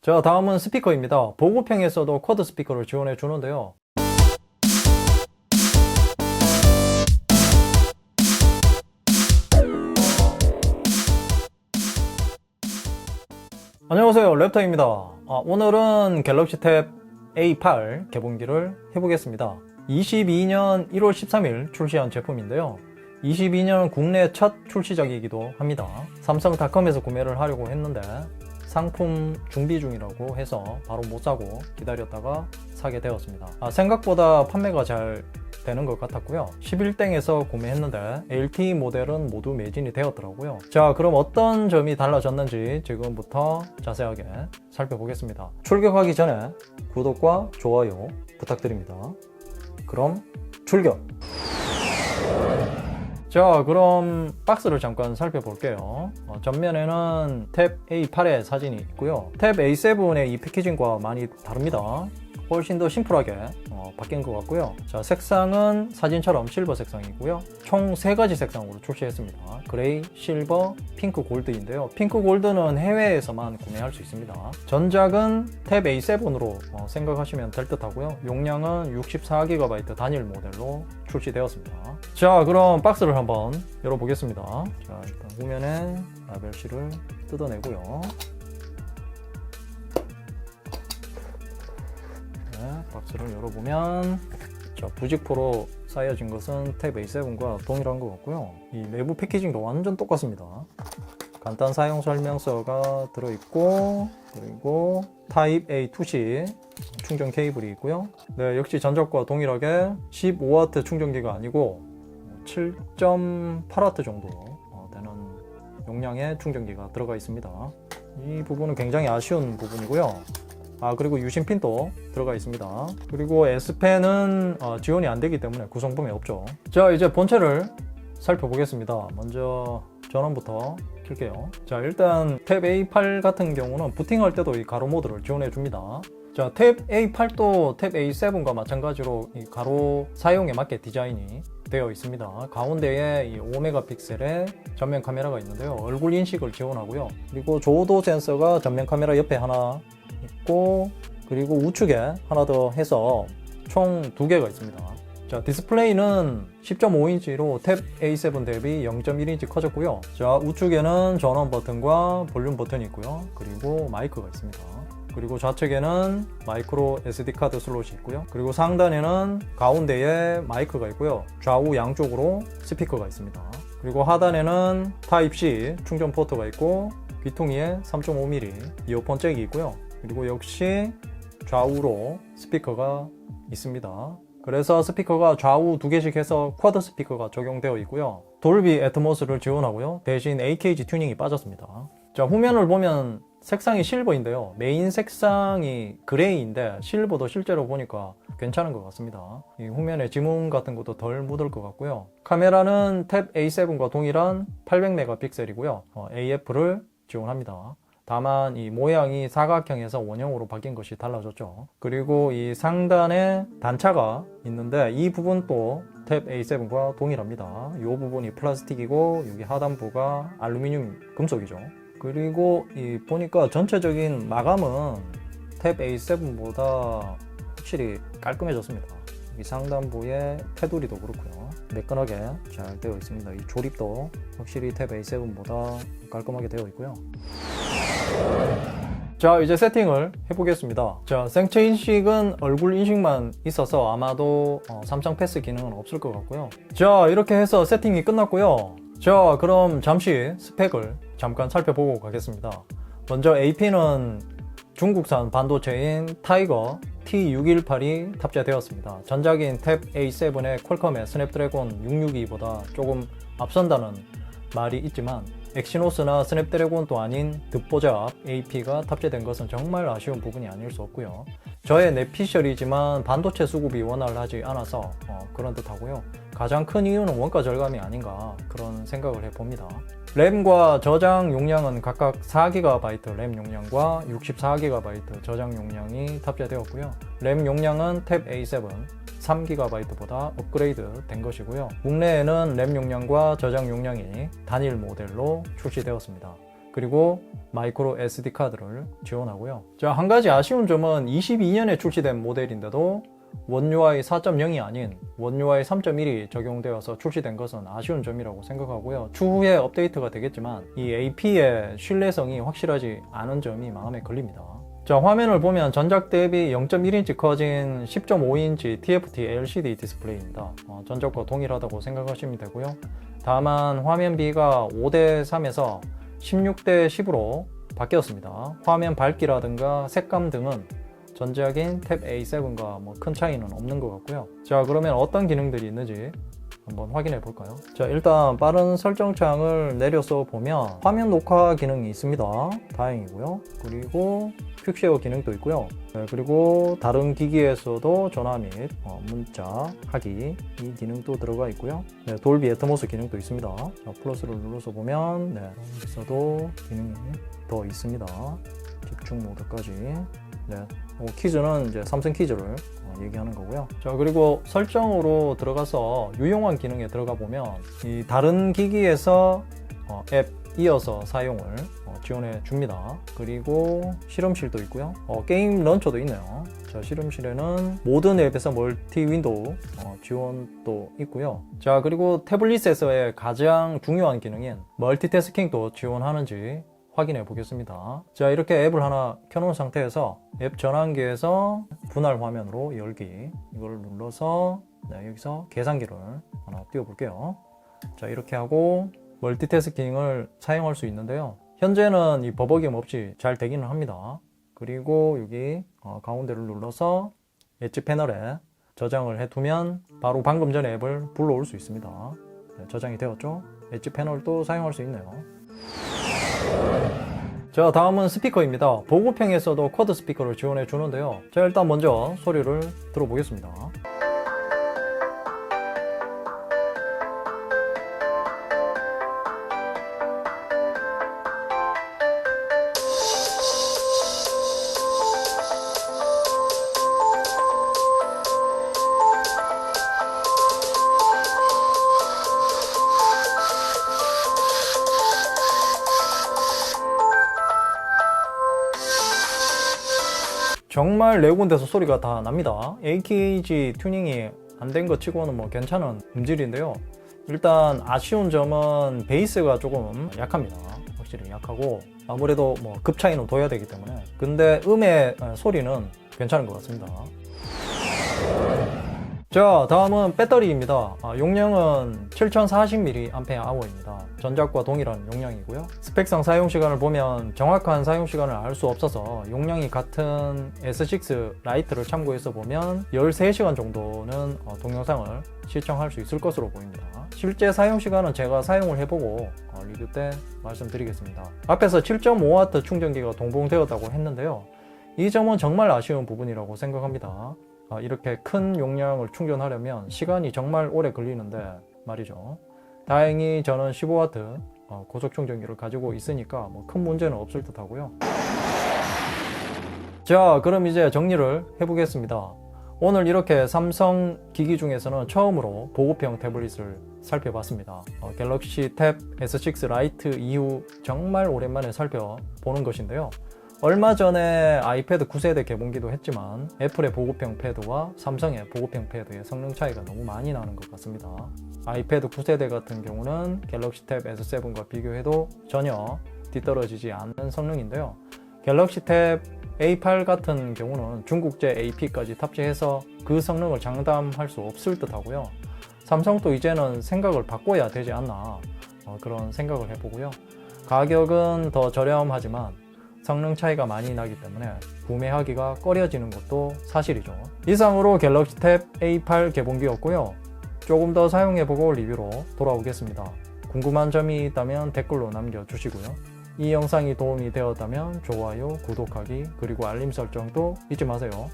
자, 다음은 스피커입니다. 보급형에서도 쿼드 스피커를 지원해 주는데요. 안녕하세요, 랩터입니다. 오늘은 갤럭시 탭 A8 개봉기를 해보겠습니다. 22년 1월 13일 출시한 제품인데요. 22년 국내 첫 출시작이기도 합니다. 삼성닷컴에서 구매를 하려고 했는데 상품 준비 중이라고 해서 바로 못 사고 기다렸다가 사게 되었습니다. 생각보다 판매가 잘 되는 것 같았고요. 11땡에서 구매했는데 LTE 모델은 모두 매진이 되었더라고요. 자, 그럼 어떤 점이 달라졌는지 지금부터 자세하게 살펴보겠습니다. 출격하기 전에 구독과 좋아요 부탁드립니다. 그럼 출격! 자, 그럼 박스를 잠깐 살펴볼게요. 전면에는 탭 A8의 사진이 있고요. 탭 A7의 이 패키징과 많이 다릅니다. 훨씬 더 심플하게 바뀐 것 같고요. 자, 색상은 사진처럼 실버 색상이고요. 총 3가지 색상으로 출시했습니다. 그레이, 실버, 핑크 골드인데요. 핑크 골드는 해외에서만 구매할 수 있습니다. 전작은 탭 A7으로 생각하시면 될 듯 하고요. 용량은 64GB 단일 모델로 출시되었습니다. 자, 그럼 박스를 한번 열어보겠습니다. 자, 일단 후면에 라벨실을 뜯어내고요. 박스를 열어보면, 자, 부직포로 쌓여진 것은 탭 A7과 동일한 것 같고요. 이 내부 패키징도 완전 똑같습니다. 간단 사용 설명서가 들어있고, 그리고 타입 A 투C 충전 케이블이 있고요. 네, 역시 전작과 동일하게 15W 충전기가 아니고 7.8W 정도 되는 용량의 충전기가 들어가 있습니다. 이 부분은 굉장히 아쉬운 부분이고요. 그리고 유심핀도 들어가 있습니다. 그리고 S펜은 지원이 안 되기 때문에 구성품에 없죠. 자, 이제 본체를 살펴보겠습니다. 먼저 전원부터 켤게요. 자, 일단 탭 A8 같은 경우는 부팅할 때도 이 가로 모드를 지원해 줍니다. 자, 탭 A8도 탭 A7과 마찬가지로 이 가로 사용에 맞게 디자인이 되어 있습니다. 가운데에 이 5메가픽셀의 전면 카메라가 있는데요. 얼굴 인식을 지원하고요. 그리고 조도 센서가 전면 카메라 옆에 하나 있고, 그리고 우측에 하나 더 해서 총 2개가 있습니다. 자, 디스플레이는 10.5인치로 탭 A7 대비 0.1인치 커졌고요. 자, 우측에는 전원 버튼과 볼륨 버튼이 있고요. 그리고 마이크가 있습니다. 그리고 좌측에는 마이크로 SD카드 슬롯이 있고요. 그리고 상단에는 가운데에 마이크가 있고요. 좌우 양쪽으로 스피커가 있습니다. 그리고 하단에는 타입C 충전 포트가 있고, 귀퉁이에 3.5mm 이어폰 잭이 있고요. 그리고 역시 좌우로 스피커가 있습니다. 그래서 스피커가 좌우 2개씩 해서 쿼드 스피커가 적용되어 있고요. 돌비 애트모스를 지원하고요. 대신 AKG 튜닝이 빠졌습니다. 자, 후면을 보면 색상이 실버인데요. 메인 색상이 그레이인데 실버도 실제로 보니까 괜찮은 것 같습니다. 이 후면에 지문 같은 것도 덜 묻을 것 같고요. 카메라는 탭 A7과 동일한 800메가픽셀이고요. AF를 지원합니다. 다만 이 모양이 사각형에서 원형으로 바뀐 것이 달라졌죠. 그리고 이 상단에 단차가 있는데 이 부분도 탭 A7과 동일합니다. 이 부분이 플라스틱이고 여기 하단부가 알루미늄 금속이죠. 그리고 이 보니까 전체적인 마감은 탭 A7보다 확실히 깔끔해졌습니다. 이 상단부의 테두리도 그렇고요. 매끈하게 잘 되어 있습니다. 이 조립도 확실히 탭 A7보다 깔끔하게 되어 있고요. 자, 이제 세팅을 해보겠습니다. 자, 생체 인식은 얼굴 인식만 있어서 아마도 삼성 패스 기능은 없을 것 같고요. 자, 이렇게 해서 세팅이 끝났고요. 자, 그럼 잠시 스펙을 잠깐 살펴보고 가겠습니다. 먼저 AP는 중국산 반도체인 타이거 T618이 탑재되었습니다. 전작인 탭 A7의 퀄컴의 스냅드래곤 662보다 조금 앞선다는 말이 있지만 엑시노스나 스냅드래곤도 아닌 듣보잡 AP가 탑재된 것은 정말 아쉬운 부분이 아닐 수 없고요. 저의 내피셜이지만 반도체 수급이 원활하지 않아서 그런 듯 하고요. 가장 큰 이유는 원가 절감이 아닌가 그런 생각을 해봅니다. 램과 저장 용량은 각각 4GB 램 용량과 64GB 저장 용량이 탑재되었고요. 램 용량은 탭 A7 3GB보다 업그레이드 된 것이고요. 국내에는 램 용량과 저장 용량이 단일 모델로 출시되었습니다. 그리고 마이크로 SD 카드를 지원하고요. 자, 한 가지 아쉬운 점은 22년에 출시된 모델인데도 원 UI 4.0이 아닌 원 UI 3.1이 적용되어서 출시된 것은 아쉬운 점이라고 생각하고요. 추후에 업데이트가 되겠지만 이 AP의 신뢰성이 확실하지 않은 점이 마음에 걸립니다. 자, 화면을 보면 전작 대비 0.1인치 커진 10.5인치 TFT LCD 디스플레이입니다. 전작과 동일하다고 생각하시면 되고요. 다만 화면비가 5:3에서 16:10으로 바뀌었습니다. 화면 밝기라든가 색감 등은 전작인 탭 A7과 뭐 큰 차이는 없는 것 같고요. 자, 그러면 어떤 기능들이 있는지 한번 확인해 볼까요? 자, 일단 빠른 설정창을 내려서 보면 화면 녹화 기능이 있습니다. 다행이고요. 그리고 퀵쉐어 기능도 있고요. 네, 그리고 다른 기기에서도 전화 및 문자 하기 이 기능도 들어가 있고요. 네, 돌비 애트모스 기능도 있습니다. 자, 플러스를 눌러서 보면 네, 여기서도 기능이 더 있습니다. 집중 모드까지. 네, 키즈는 이제 삼성 키즈를 얘기하는 거고요. 자, 그리고 설정으로 들어가서 유용한 기능에 들어가 보면 이 다른 기기에서 앱 이어서 사용을 지원해 줍니다. 그리고 실험실도 있고요. 게임 런처도 있네요. 자, 실험실에는 모든 앱에서 멀티 윈도우 지원도 있고요. 자, 그리고 태블릿에서의 가장 중요한 기능인 멀티태스킹도 지원하는지 확인해 보겠습니다. 자, 이렇게 앱을 하나 켜놓은 상태에서 앱 전환기에서 분할 화면으로 열기 이걸 눌러서 네, 여기서 계산기를 하나 띄워 볼게요. 자, 이렇게 하고 멀티태스킹을 사용할 수 있는데요. 현재는 이 버벅임 없이 잘 되기는 합니다. 그리고 여기 가운데를 눌러서 엣지 패널에 저장을 해두면 바로 방금 전에 앱을 불러올 수 있습니다. 네, 저장이 되었죠? 엣지 패널도 사용할 수 있네요. 자, 다음은 스피커입니다. 보급형에서도 쿼드 스피커를 지원해 주는데요. 자, 일단 먼저 소리를 들어보겠습니다. 정말 네 군데서 소리가 다 납니다. AKG 튜닝이 안 된 것 치고는 뭐 괜찮은 음질인데요. 일단 아쉬운 점은 베이스가 조금 약합니다. 확실히 약하고 아무래도 뭐 급 차이는 둬야 되기 때문에. 근데 음의 소리는 괜찮은 것 같습니다. 자, 다음은 배터리입니다. 용량은 7040mAh입니다. 전작과 동일한 용량이고요. 스펙상 사용시간을 보면 정확한 사용시간을 알 수 없어서 용량이 같은 S6 라이트를 참고해서 보면 13시간 정도는 동영상을 시청할 수 있을 것으로 보입니다. 실제 사용시간은 제가 사용을 해보고 리뷰 때 말씀드리겠습니다. 앞에서 7.5W 충전기가 동봉되었다고 했는데요. 이 점은 정말 아쉬운 부분이라고 생각합니다. 이렇게 큰 용량을 충전하려면 시간이 정말 오래 걸리는데 말이죠. 다행히 저는 15W 고속 충전기를 가지고 있으니까 뭐 큰 문제는 없을 듯 하고요. 자, 그럼 이제 정리를 해보겠습니다. 오늘 이렇게 삼성 기기 중에서는 처음으로 보급형 태블릿을 살펴봤습니다. 갤럭시 탭 S6 라이트 이후 정말 오랜만에 살펴보는 것인데요. 얼마 전에 아이패드 9세대 개봉기도 했지만 애플의 보급형 패드와 삼성의 보급형 패드의 성능 차이가 너무 많이 나는 것 같습니다. 아이패드 9세대 같은 경우는 갤럭시 탭 S7과 비교해도 전혀 뒤떨어지지 않는 성능인데요. 갤럭시 탭 A8 같은 경우는 중국제 AP까지 탑재해서 그 성능을 장담할 수 없을 듯 하고요. 삼성도 이제는 생각을 바꿔야 되지 않나 그런 생각을 해보고요. 가격은 더 저렴하지만 성능 차이가 많이 나기 때문에 구매하기가 꺼려지는 것도 사실이죠. 이상으로 갤럭시 탭 A8 개봉기였고요. 조금 더 사용해보고 리뷰로 돌아오겠습니다. 궁금한 점이 있다면 댓글로 남겨주시고요. 이 영상이 도움이 되었다면 좋아요, 구독하기, 그리고 알림 설정도 잊지 마세요.